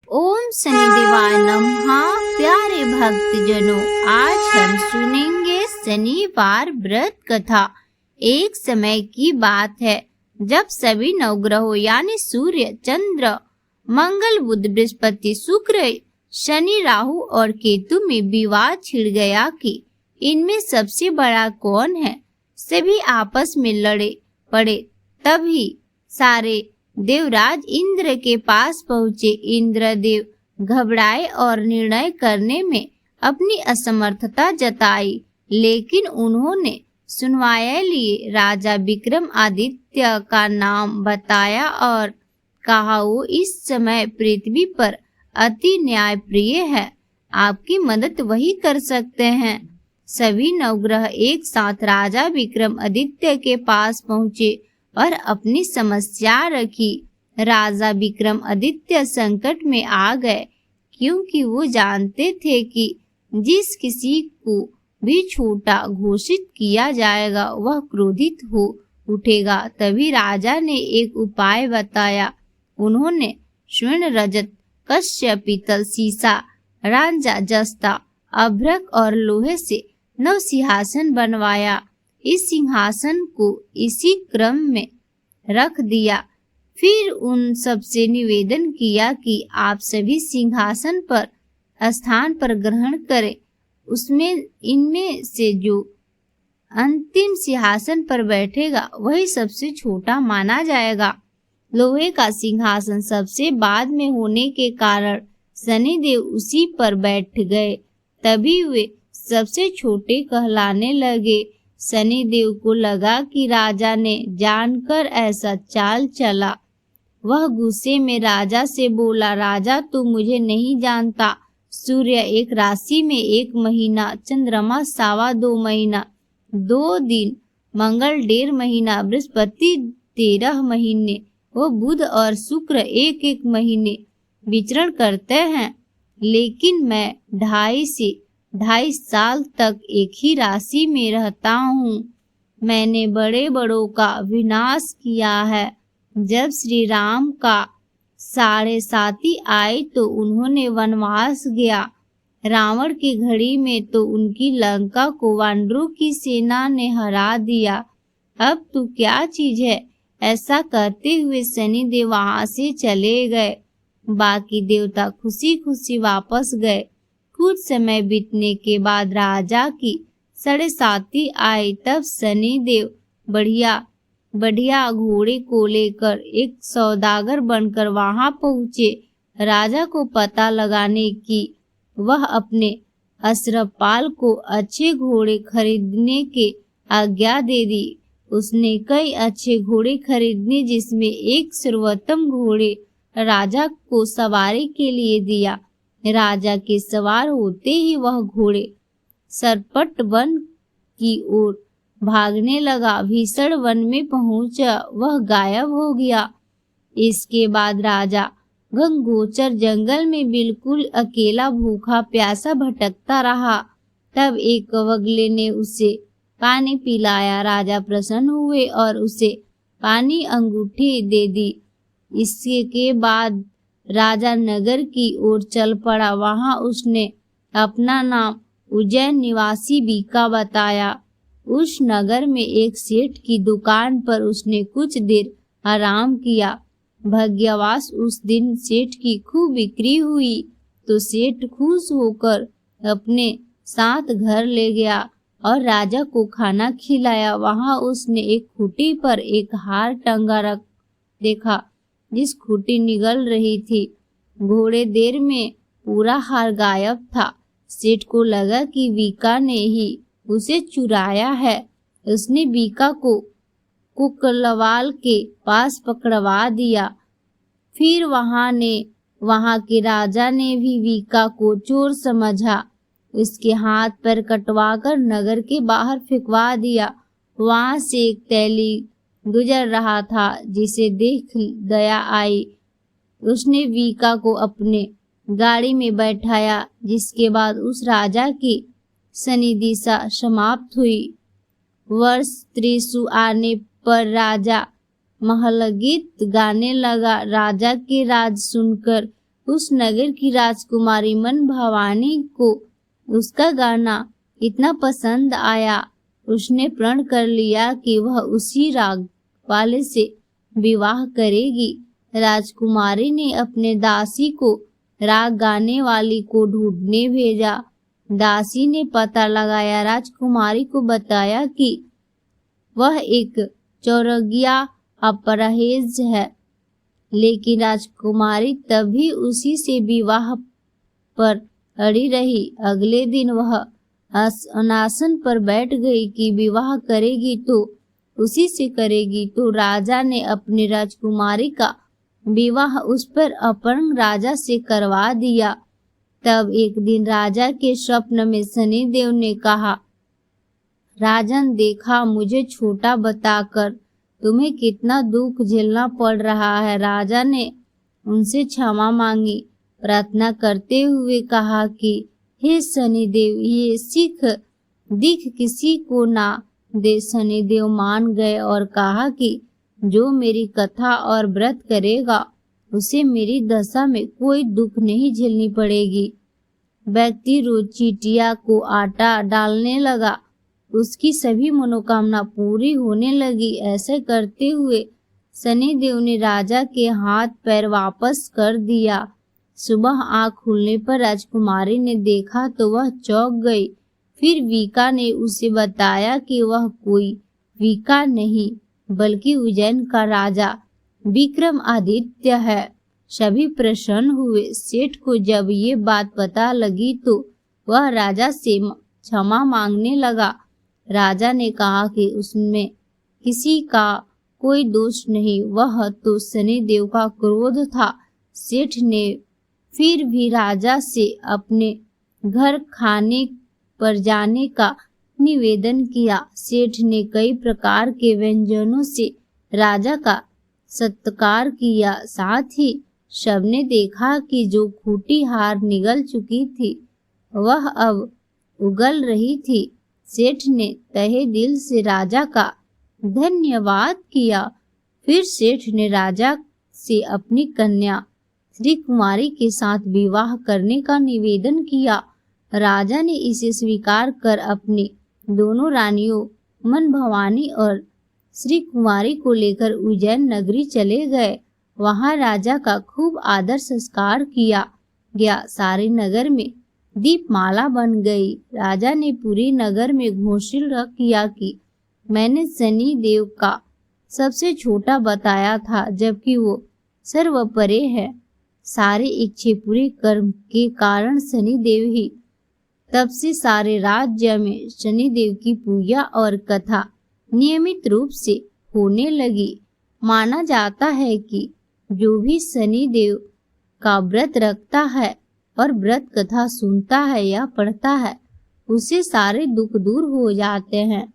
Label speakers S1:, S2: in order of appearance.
S1: ओम शनिदेवाय नमः। प्यारे भक्तजनों, आज हम सुनेंगे शनिवार व्रत कथा। एक समय की बात है जब सभी नवग्रहों यानी सूर्य, चंद्र, मंगल, बुध, बृहस्पति, शुक्र, शनि, राहु और केतु में विवाद छिड़ गया कि इनमें सबसे बड़ा कौन है। सभी आपस में लड़े पड़े। तभी सारे देवराज इंद्र के पास पहुँचे। इंद्रदेव घबराए और निर्णय करने में अपनी असमर्थता जताई, लेकिन उन्होंने सुनवाई लिए राजा विक्रमादित्य का नाम बताया और कहा वो इस समय पृथ्वी पर अति न्यायप्रिय है, आपकी मदद वही कर सकते हैं। सभी नवग्रह एक साथ राजा विक्रमादित्य के पास पहुँचे और अपनी समस्या रखी। राजा विक्रमादित्य संकट में आ गए, क्योंकि वो जानते थे कि जिस किसी को भी छोटा घोषित किया जाएगा वह क्रोधित हो उठेगा। तभी राजा ने एक उपाय बताया। उन्होंने स्वर्ण, रजत, कस्य, पीतल, सीसा, रांझा, जस्ता, अभ्रक और लोहे से 9 सिंहासन बनवाया। इस सिंहासन को इसी क्रम में रख दिया। फिर उन सबसे निवेदन किया कि आप सभी सिंहासन पर स्थान पर ग्रहण करें। उसमें इनमें से जो अंतिम सिंहासन पर बैठेगा वही सबसे छोटा माना जाएगा। लोहे का सिंहासन सबसे बाद में होने के कारण शनिदेव उसी पर बैठ गए। तभी वे सबसे छोटे कहलाने लगे। शनिदेव को लगा कि राजा ने जानकर ऐसा चाल चला। वह गुस्से में राजा से बोला, राजा तू मुझे नहीं जानता। सूर्य 1 राशि में 1 महीना, चंद्रमा 2.25 महीना, 2 दिन, मंगल 1.5 महीना, बृहस्पति 13 महीने, वो बुध और शुक्र 1-1 महीने विचरण करते हैं, लेकिन मैं 2.5 साल तक एक ही राशि में रहता हूँ। मैंने बड़े बड़ों का विनाश किया है। जब श्री राम का 7.5 आए तो उन्होंने वनवास गया। रावण की घड़ी में तो उनकी लंका को वानरों की सेना ने हरा दिया। अब तू क्या चीज है। ऐसा कहते हुए शनिदेव वहां से चले गए। बाकी देवता खुशी खुशी वापस गए। कुछ समय बीतने के बाद राजा की 7.5 आई। तब शनिदेव बढ़िया घोड़े को लेकर एक सौदागर बनकर वहां पहुँचे। राजा को पता लगाने की वह अपने अश्वपाल को अच्छे घोड़े खरीदने की आज्ञा दे दी। उसने कई अच्छे घोड़े खरीदने, जिसमें एक सर्वोत्तम घोड़े राजा को सवारी के लिए दिया। राजा के सवार होते ही वह घोड़े सरपट वन की ओर भागने लगा। भीषण वन में पहुंचा, वह गायब हो गया। इसके बाद राजा घनघोर जंगल में बिल्कुल अकेला भूखा प्यासा भटकता रहा। तब एक कवगले ने उसे पानी पिलाया। राजा प्रसन्न हुए और उसे पानी अंगूठी दे दी। इसके बाद राजा नगर की ओर चल पड़ा। वहां उसने अपना नाम उज्जैन निवासी बीका बताया। उस नगर में एक सेठ की दुकान पर उसने कुछ देर आराम किया। भाग्यवश उस दिन सेठ की खूब बिक्री हुई, तो सेठ खुश होकर अपने साथ घर ले गया और राजा को खाना खिलाया। वहां उसने एक खूंटी पर एक हार टंगा रख देखा, जिस खूंटी निगल रही थी। घोड़े देर में पूरा हार गायब था। सेठ को लगा कि बीका ने ही उसे चुराया है। उसने बीका को कुकलवाल के पास पकड़वा दिया। फिर वहां के राजा ने भी बीका को चोर समझा। उसके हाथ पैर कटवाकर नगर के बाहर फेंकवा दिया। वहां से एक तैली गुजर रहा था, जिसे देख दया आई। उसने बीका को अपने गाड़ी में बैठाया, जिसके बाद उस राजा की शनि दिशा समाप्त हुई। वर्ष त्रिशु आने पर राजा महलगीत गाने लगा। राजा के राज सुनकर उस नगर की राजकुमारी मन भवानी को उसका गाना इतना पसंद आया, उसने प्रण कर लिया कि वह उसी राग वाले से विवाह करेगी। राजकुमारी ने अपने दासी को राग गाने वाली को ढूंढने भेजा। दासी ने पता लगाया, राजकुमारी को बताया कि वह एक चौरगिया अपरहेज है, लेकिन राजकुमारी तभी उसी से विवाह पर अड़ी रही। अगले दिन वह अनासन पर बैठ गई कि विवाह करेगी तो उसी से करेगी। तो राजा ने अपनी राजकुमारी का विवाह उस पर अपंग राजा से करवा दिया। तब एक दिन राजा के स्वप्न में शनिदेव ने कहा, राजन, देखा मुझे छोटा बताकर तुम्हें कितना दुख झेलना पड़ रहा है। राजा ने उनसे क्षमा मांगी, प्रार्थना करते हुए कहा कि हे शनिदेव, ये सीख दिख किसी को ना दे। शनिदेव मान गए और कहा कि जो मेरी कथा और व्रत करेगा उसे मेरी दशा में कोई दुख नहीं झेलनी पड़ेगी। व्यक्ति रोज चींटिया को आटा डालने लगा, उसकी सभी मनोकामना पूरी होने लगी। ऐसे करते हुए शनिदेव ने राजा के हाथ पैर वापस कर दिया। सुबह आँख खुलने पर राजकुमारी ने देखा तो वह चौंक गई। फिर वीका ने उसे बताया कि वह कोई वीका नहीं बल्कि उज्जैन का राजा विक्रमादित्य है। सभी प्रसन्न हुए। सेठ को जब ये बात पता लगी तो वह राजा से क्षमा मांगने लगा। राजा ने कहा कि उसमें किसी का कोई दोष नहीं, वह तो शनिदेव का क्रोध था। सेठ ने फिर भी राजा से अपने घर खाने पर जाने का निवेदन किया। सेठ ने कई प्रकार के व्यंजनों से राजा का सत्कार किया। साथ ही सबने देखा कि जो खूंटी हार निगल चुकी थी वह अब उगल रही थी। सेठ ने तहे दिल से राजा का धन्यवाद किया। फिर सेठ ने राजा से अपनी कन्या श्री कुमारी के साथ विवाह करने का निवेदन किया। राजा ने इसे स्वीकार कर अपनी दोनों रानियों मन भवानी और श्री कुमारी को लेकर उज्जैन नगरी चले गए। वहां राजा का खूब आदर संस्कार किया गया। सारे नगर में दीपमाला बन गई। राजा ने पूरे नगर में घोषणा किया कि मैंने शनि देव का सबसे छोटा बताया था, जबकि वो सर्वपरे है। सारे इच्छे पूरे कर्म के कारण शनि देव ही। तब से सारे राज्य में शनि देव की पूजा और कथा नियमित रूप से होने लगी। माना जाता है कि जो भी शनि देव का व्रत रखता है और व्रत कथा सुनता है या पढ़ता है, उसे सारे दुख दूर हो जाते हैं।